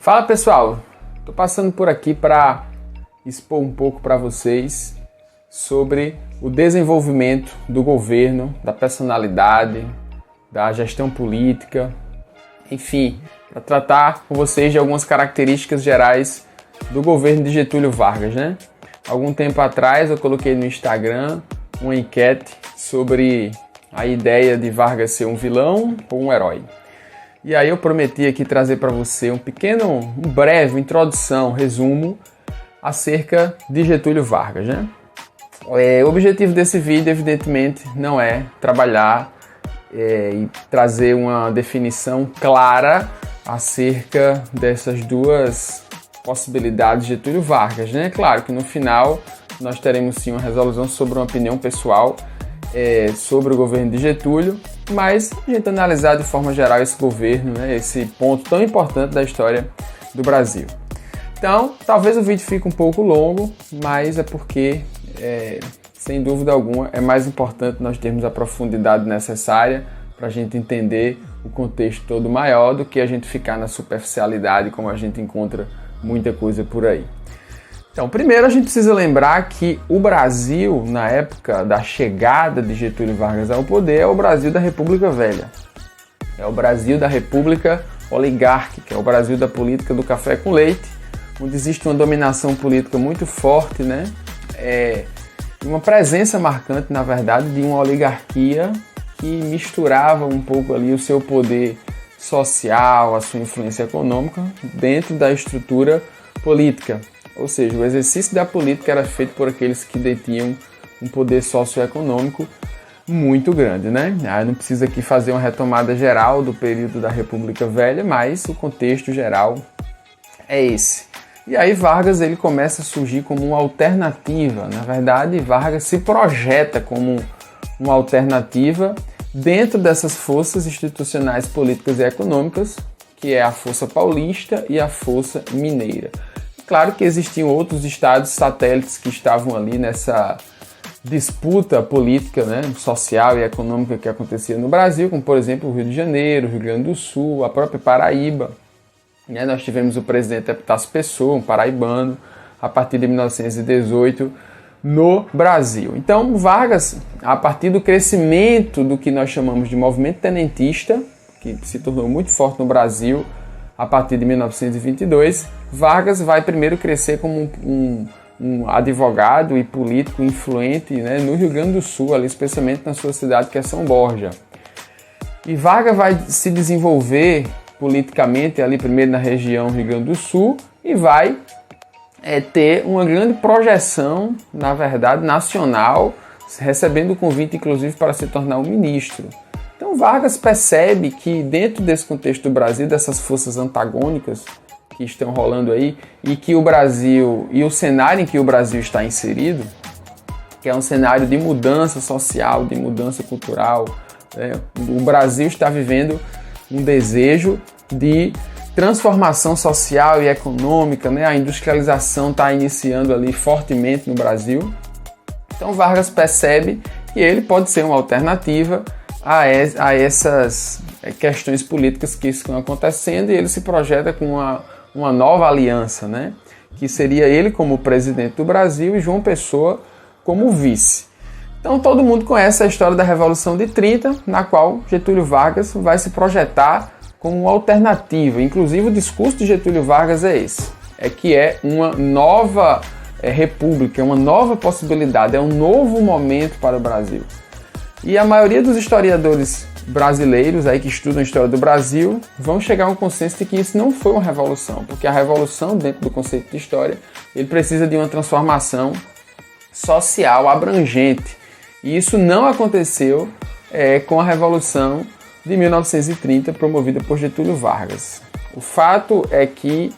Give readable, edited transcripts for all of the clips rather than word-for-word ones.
Fala pessoal, estou passando por aqui para expor um pouco para vocês sobre o desenvolvimento do governo, da personalidade, da gestão política, enfim, para tratar com vocês de algumas características gerais do governo de Getúlio Vargas, né? Algum tempo atrás eu coloquei no Instagram uma enquete sobre a ideia de Vargas ser um vilão ou um herói. E aí eu prometi aqui trazer para você um breve introdução, resumo acerca de Getúlio Vargas, né? O objetivo desse vídeo, evidentemente, não é trabalhar e trazer uma definição clara acerca dessas duas possibilidades de Getúlio Vargas, né? Claro que no final nós teremos sim uma resolução sobre uma opinião pessoal sobre o governo de Getúlio, mas a gente analisar de forma geral esse governo, né, esse ponto tão importante da história do Brasil. Então, talvez o vídeo fique um pouco longo, mas é porque, sem dúvida alguma, é mais importante nós termos a profundidade necessária para a gente entender o contexto todo maior do que a gente ficar na superficialidade, como a gente encontra muita coisa por aí. Então, primeiro a gente precisa lembrar que o Brasil, na época da chegada de Getúlio Vargas ao poder, é o Brasil da República Velha. É o Brasil da República Oligárquica, é o Brasil da política do café com leite, onde existe uma dominação política muito forte, né? Uma presença marcante, na verdade, de uma oligarquia que misturava um pouco ali o seu poder social, a sua influência econômica, dentro da estrutura política. Ou seja, o exercício da política era feito por aqueles que detinham um poder socioeconômico muito grande, né? Não precisa aqui fazer uma retomada geral do período da República Velha, mas o contexto geral é esse. E aí Vargas ele começa a surgir como uma alternativa. Na verdade, Vargas se projeta como uma alternativa dentro dessas forças institucionais políticas e econômicas, que é a Força Paulista e a Força Mineira. Claro que existiam outros estados satélites que estavam ali nessa disputa política, né, social e econômica que acontecia no Brasil, como por exemplo o Rio de Janeiro, o Rio Grande do Sul, a própria Paraíba. Nós tivemos o presidente Epitácio Pessoa, um paraibano, a partir de 1918 no Brasil. Então Vargas, a partir do crescimento do que nós chamamos de movimento tenentista, que se tornou muito forte no Brasil, a partir de 1922, Vargas vai primeiro crescer como um advogado e político influente, né, no Rio Grande do Sul, ali, especialmente na sua cidade, que é São Borja. E Vargas vai se desenvolver politicamente ali primeiro na região Rio Grande do Sul e vai ter uma grande projeção, na verdade, nacional, recebendo o convite, inclusive, para se tornar um ministro. Então Vargas percebe que dentro desse contexto do Brasil, dessas forças antagônicas que estão rolando aí, e que o Brasil, e o cenário em que o Brasil está inserido, que é um cenário de mudança social, de mudança cultural, o Brasil está vivendo um desejo de transformação social e econômica, né? A industrialização está iniciando ali fortemente no Brasil. Então Vargas percebe que ele pode ser uma alternativa a essas questões políticas que estão acontecendo, e ele se projeta com uma nova aliança, né? Que seria ele como presidente do Brasil e João Pessoa como vice. Então todo mundo conhece a história da Revolução de 30, na qual Getúlio Vargas vai se projetar como uma alternativa. Inclusive o discurso de Getúlio Vargas é esse, que é uma nova república, uma nova possibilidade, é um novo momento para o Brasil. E a maioria dos historiadores brasileiros aí que estudam a história do Brasil vão chegar a um consenso de que isso não foi uma revolução, porque a revolução, dentro do conceito de história, ele precisa de uma transformação social abrangente. E isso não aconteceu com a Revolução de 1930, promovida por Getúlio Vargas. O fato é que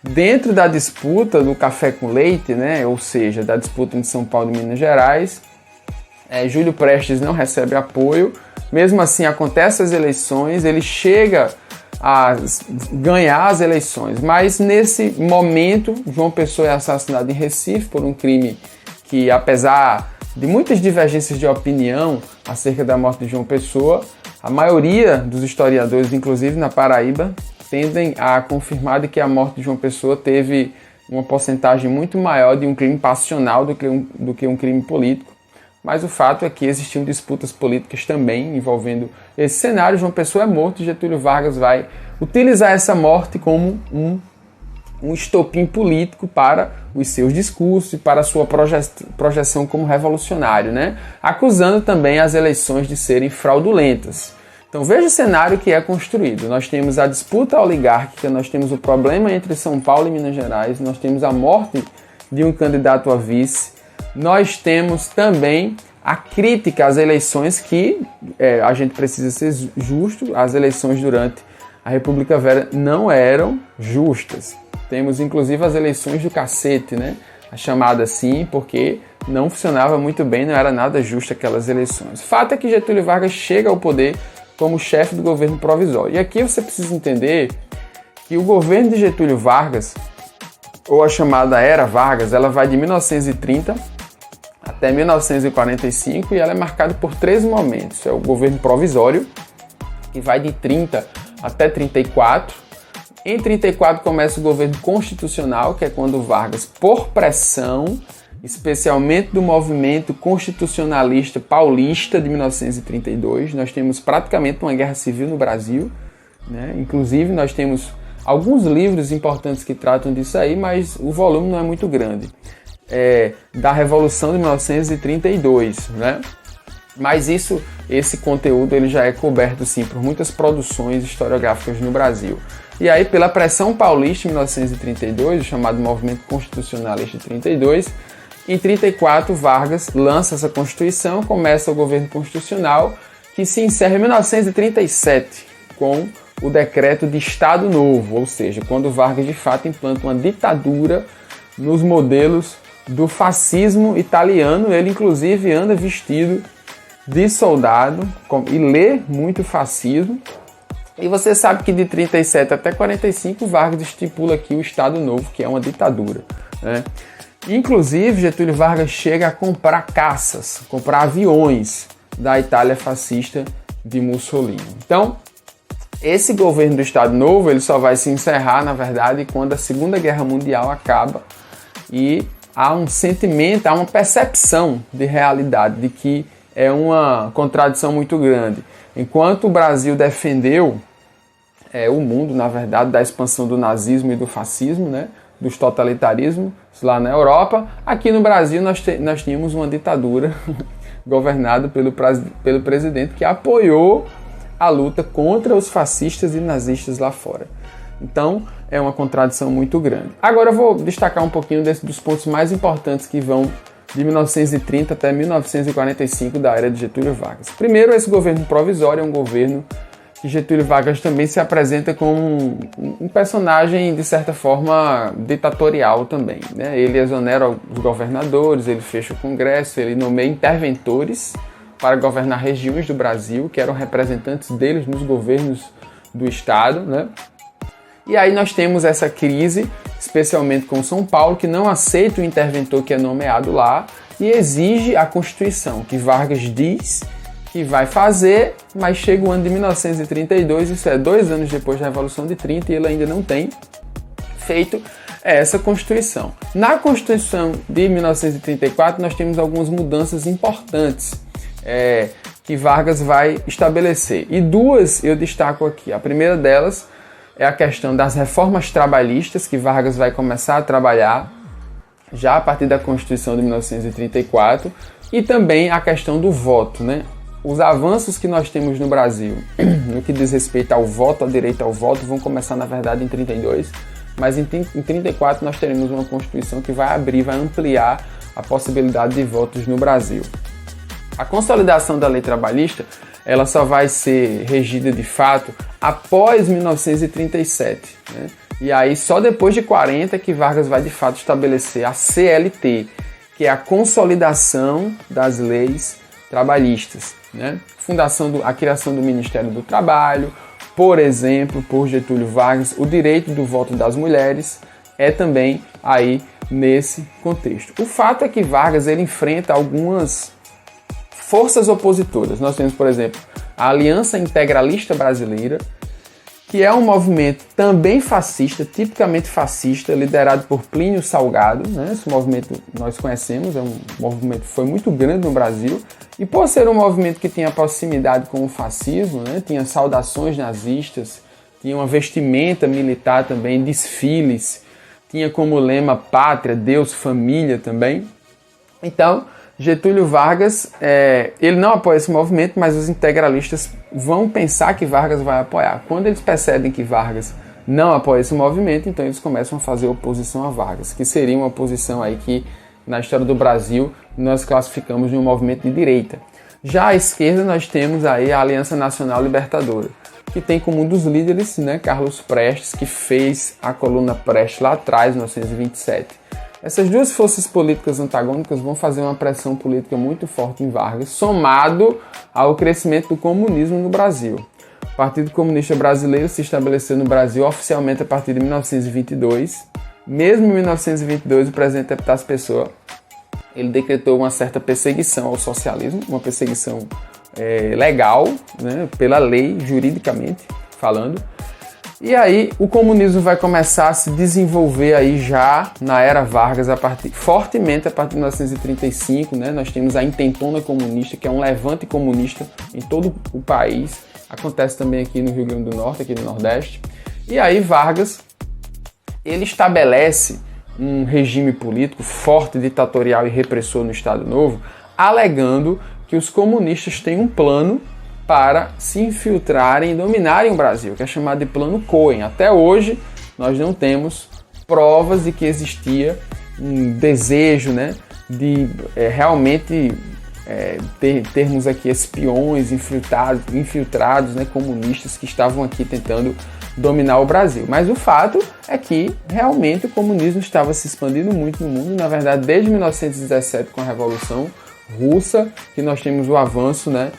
dentro da disputa do café com leite, né, ou seja, da disputa entre São Paulo e Minas Gerais, Júlio Prestes não recebe apoio, mesmo assim acontecem as eleições, ele chega a ganhar as eleições, mas nesse momento João Pessoa é assassinado em Recife por um crime que, apesar de muitas divergências de opinião acerca da morte de João Pessoa, a maioria dos historiadores, inclusive na Paraíba, tendem a confirmar de que a morte de João Pessoa teve uma porcentagem muito maior de um crime passional do que um crime político. Mas o fato é que existiam disputas políticas também envolvendo esse cenário. João Pessoa é morto e Getúlio Vargas vai utilizar essa morte como um estopim político para os seus discursos e para a sua projeção como revolucionário, né? Acusando também as eleições de serem fraudulentas. Então veja o cenário que é construído. Nós temos a disputa oligárquica, nós temos o problema entre São Paulo e Minas Gerais, nós temos a morte de um candidato a vice, nós temos também a crítica às eleições que a gente precisa ser justo, as eleições durante a República Velha não eram justas. Temos inclusive as eleições do cacete, né? A chamada assim, porque não funcionava muito bem, não era nada justo aquelas eleições. O fato é que Getúlio Vargas chega ao poder como chefe do governo provisório. E aqui você precisa entender que o governo de Getúlio Vargas, ou a chamada Era Vargas, ela vai de 1930 até 1945 e ela é marcada por 3 momentos. É o governo provisório, que vai de 30 até 34. Em 34 começa o governo constitucional, que é quando Vargas, por pressão, especialmente do movimento constitucionalista paulista de 1932, nós temos praticamente uma guerra civil no Brasil, né? Inclusive nós temos alguns livros importantes que tratam disso aí, mas o volume não é muito grande. Da Revolução de 1932, né? Mas esse conteúdo ele já é coberto sim por muitas produções historiográficas no Brasil. E aí, pela pressão paulista em 1932, o chamado Movimento Constitucionalista de 32, em 34 Vargas lança essa Constituição, começa o governo constitucional, que se encerra em 1937 com o decreto de Estado Novo, ou seja, quando Vargas de fato implanta uma ditadura nos modelos do fascismo italiano. Ele inclusive anda vestido de soldado e lê muito fascismo. E você sabe que de 37 até 45 Vargas estipula aqui o Estado Novo, que é uma ditadura, né? Inclusive Getúlio Vargas chega a comprar caças, comprar aviões da Itália fascista de Mussolini. Então, esse governo do Estado Novo ele só vai se encerrar, na verdade, quando a Segunda Guerra Mundial acaba e há um sentimento, há uma percepção de realidade, de que é uma contradição muito grande. Enquanto o Brasil defendeu o mundo, na verdade, da expansão do nazismo e do fascismo, né, dos totalitarismos lá na Europa, aqui no Brasil nós tínhamos uma ditadura governada pelo presidente que apoiou a luta contra os fascistas e nazistas lá fora. Então, é uma contradição muito grande. Agora eu vou destacar um pouquinho dos pontos mais importantes que vão de 1930 até 1945 da era de Getúlio Vargas. Primeiro, esse governo provisório é um governo que Getúlio Vargas também se apresenta como um personagem, de certa forma, ditatorial também, né? Ele exonera os governadores, ele fecha o Congresso, ele nomeia interventores para governar regiões do Brasil, que eram representantes deles nos governos do Estado, né? E aí nós temos essa crise, especialmente com São Paulo, que não aceita o interventor que é nomeado lá e exige a Constituição, que Vargas diz que vai fazer, mas chega o ano de 1932, isso é 2 anos depois da Revolução de 30, e ele ainda não tem feito essa Constituição. Na Constituição de 1934, nós temos algumas mudanças importantes que Vargas vai estabelecer. E 2 eu destaco aqui. A primeira delas é a questão das reformas trabalhistas, que Vargas vai começar a trabalhar já a partir da Constituição de 1934, e também a questão do voto, né? Os avanços que nós temos no Brasil no que diz respeito ao voto, ao direito ao voto, vão começar, na verdade, em 32, mas em 34 nós teremos uma Constituição que vai ampliar a possibilidade de votos no Brasil. A consolidação da lei trabalhista, ela só vai ser regida de fato após 1937, né? E aí só depois de 40 que Vargas vai de fato estabelecer a CLT, que é a consolidação das leis trabalhistas, né? A criação do Ministério do Trabalho, por exemplo, por Getúlio Vargas, o direito do voto das mulheres é também aí nesse contexto. O fato é que Vargas ele enfrenta algumas forças opositoras. Nós temos, por exemplo, a Aliança Integralista Brasileira, que é um movimento também fascista, tipicamente fascista, liderado por Plínio Salgado, né? Esse movimento nós conhecemos, é um movimento que foi muito grande no Brasil, e por ser um movimento que tinha proximidade com o fascismo, né? Tinha saudações nazistas, tinha uma vestimenta militar também, desfiles, tinha como lema pátria, Deus, família também. Então, Getúlio Vargas, ele não apoia esse movimento, mas os integralistas vão pensar que Vargas vai apoiar. Quando eles percebem que Vargas não apoia esse movimento, então eles começam a fazer oposição a Vargas, que seria uma oposição aí que, na história do Brasil, nós classificamos de um movimento de direita. Já à esquerda, nós temos aí a Aliança Nacional Libertadora, que tem como um dos líderes, né, Carlos Prestes, que fez a coluna Prestes lá atrás, em 1927. Essas duas forças políticas antagônicas vão fazer uma pressão política muito forte em Vargas, somado ao crescimento do comunismo no Brasil. O Partido Comunista Brasileiro se estabeleceu no Brasil oficialmente a partir de 1922. Mesmo em 1922, o presidente Epitácio Pessoa ele decretou uma certa perseguição ao socialismo, uma perseguição legal, né, pela lei, juridicamente falando. E aí o comunismo vai começar a se desenvolver aí já na era Vargas fortemente a partir de 1935, né? Nós temos a Intentona Comunista, que é um levante comunista em todo o país. Acontece também aqui no Rio Grande do Norte, aqui no Nordeste. E aí Vargas, ele estabelece um regime político forte, ditatorial e repressor no Estado Novo, alegando que os comunistas têm um plano para se infiltrarem e dominarem o Brasil, que é chamado de Plano Cohen. Até hoje, nós não temos provas de que existia um desejo, né, de realmente termos aqui espiões infiltrados, né, comunistas que estavam aqui tentando dominar o Brasil. Mas o fato é que realmente o comunismo estava se expandindo muito no mundo. Na verdade, desde 1917, com a Revolução Russa, que nós temos o avanço, né,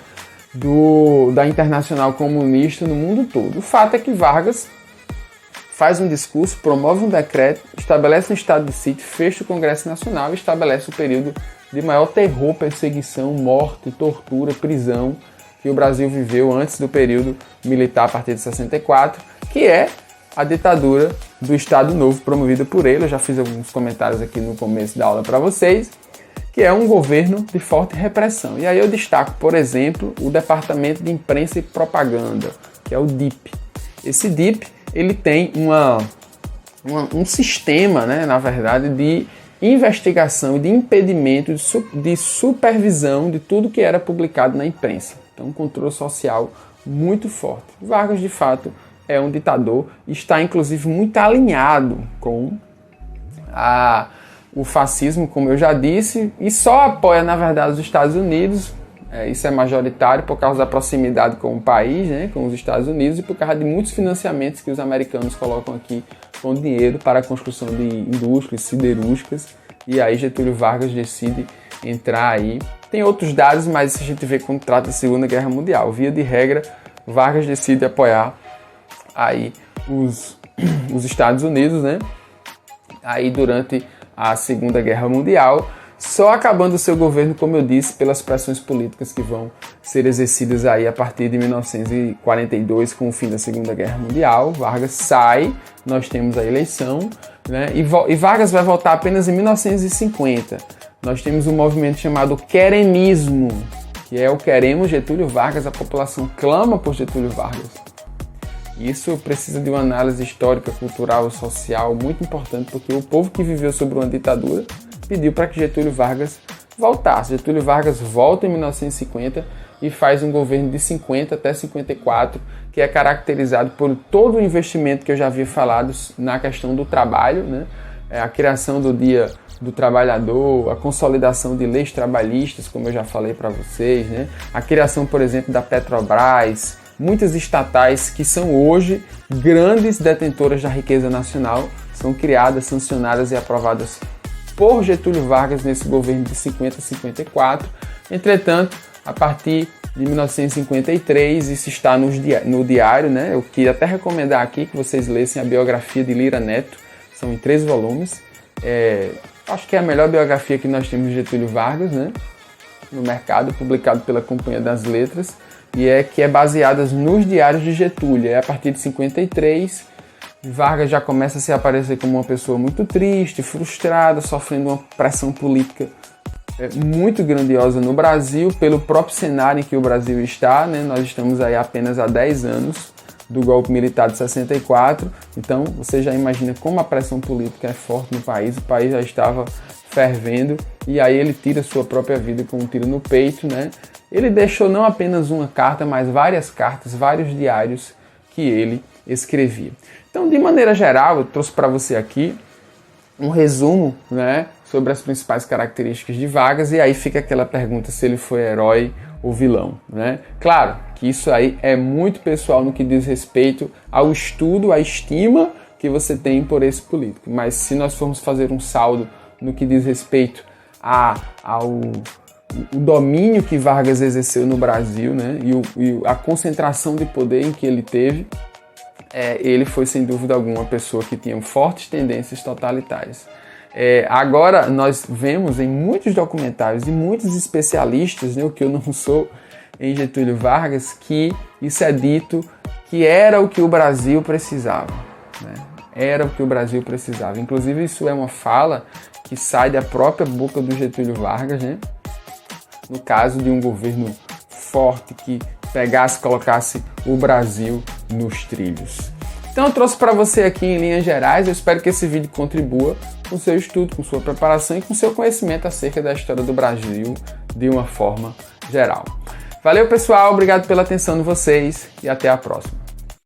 da Internacional Comunista no mundo todo. O fato é que Vargas faz um discurso, promove um decreto, estabelece um estado de sítio, fecha o Congresso Nacional e estabelece o período de maior terror, perseguição, morte, tortura, prisão que o Brasil viveu antes do período militar a partir de 64, que é a ditadura do Estado Novo promovida por ele. Eu já fiz alguns comentários aqui no começo da aula para vocês, que é um governo de forte repressão. E aí eu destaco, por exemplo, o Departamento de Imprensa e Propaganda, que é o DIP. Esse DIP, ele tem um sistema, né, na verdade, de investigação e de impedimento, de supervisão de tudo que era publicado na imprensa. Então, um controle social muito forte. Vargas, de fato, é um ditador e está, inclusive, muito alinhado com o fascismo, como eu já disse, e só apoia, na verdade, os Estados Unidos. Isso é majoritário por causa da proximidade com o país, né, com os Estados Unidos, e por causa de muitos financiamentos que os americanos colocam aqui com dinheiro para a construção de indústrias siderúrgicas. E aí Getúlio Vargas decide entrar aí. Tem outros dados, mas a gente vê quando trata da Segunda Guerra Mundial. Via de regra, Vargas decide apoiar aí os Estados Unidos, né, aí durante a Segunda Guerra Mundial, só acabando o seu governo, como eu disse, pelas pressões políticas que vão ser exercidas aí a partir de 1942, com o fim da Segunda Guerra Mundial. Vargas sai, nós temos a eleição, né? E Vargas vai voltar apenas em 1950. Nós temos um movimento chamado queremismo, que é o Queremos Getúlio Vargas, a população clama por Getúlio Vargas. Isso precisa de uma análise histórica, cultural e social muito importante, porque o povo que viveu sob uma ditadura pediu para que Getúlio Vargas voltasse. Getúlio Vargas volta em 1950 e faz um governo de 50 até 54, que é caracterizado por todo o investimento que eu já havia falado na questão do trabalho, né? A criação do Dia do Trabalhador, a consolidação de leis trabalhistas, como eu já falei para vocês, né? A criação, por exemplo, da Petrobras, muitas estatais que são hoje grandes detentoras da riqueza nacional, são criadas, sancionadas e aprovadas por Getúlio Vargas nesse governo de 50 a 54. Entretanto, a partir de 1953, isso está no diário, né? Eu queria até recomendar aqui que vocês lessem a biografia de Lira Neto, são em 3 volumes. Acho que é a melhor biografia que nós temos de Getúlio Vargas, né, no mercado, publicado pela Companhia das Letras. que é baseada nos diários de Getúlio. A partir de 53, Vargas já começa a se aparecer como uma pessoa muito triste, frustrada, sofrendo uma pressão política muito grandiosa no Brasil, pelo próprio cenário em que o Brasil está, né? Nós estamos aí apenas há 10 anos do golpe militar de 64, então você já imagina como a pressão política é forte no país, o país já estava fervendo, e aí ele tira sua própria vida com um tiro no peito, né? Ele deixou não apenas uma carta, mas várias cartas, vários diários que ele escrevia. Então, de maneira geral, eu trouxe para você aqui um resumo, né, sobre as principais características de Vargas, e aí fica aquela pergunta se ele foi herói ou vilão, né? Claro que isso aí é muito pessoal no que diz respeito ao estudo, à estima que você tem por esse político, mas se nós formos fazer um saldo no que diz respeito ao domínio que Vargas exerceu no Brasil, né, e a concentração de poder em que ele teve, ele foi sem dúvida alguma uma pessoa que tinha fortes tendências totalitárias. Agora nós vemos em muitos documentários e muitos especialistas, né, o que eu não sou em Getúlio Vargas, que isso é dito que era o que o Brasil precisava, né? Era o que o Brasil precisava. Inclusive isso é uma fala que sai da própria boca do Getúlio Vargas, né? No caso de um governo forte que pegasse e colocasse o Brasil nos trilhos. Então eu trouxe para você aqui em linhas gerais, eu espero que esse vídeo contribua com o seu estudo, com sua preparação e com seu conhecimento acerca da história do Brasil de uma forma geral. Valeu pessoal, obrigado pela atenção de vocês e até a próxima.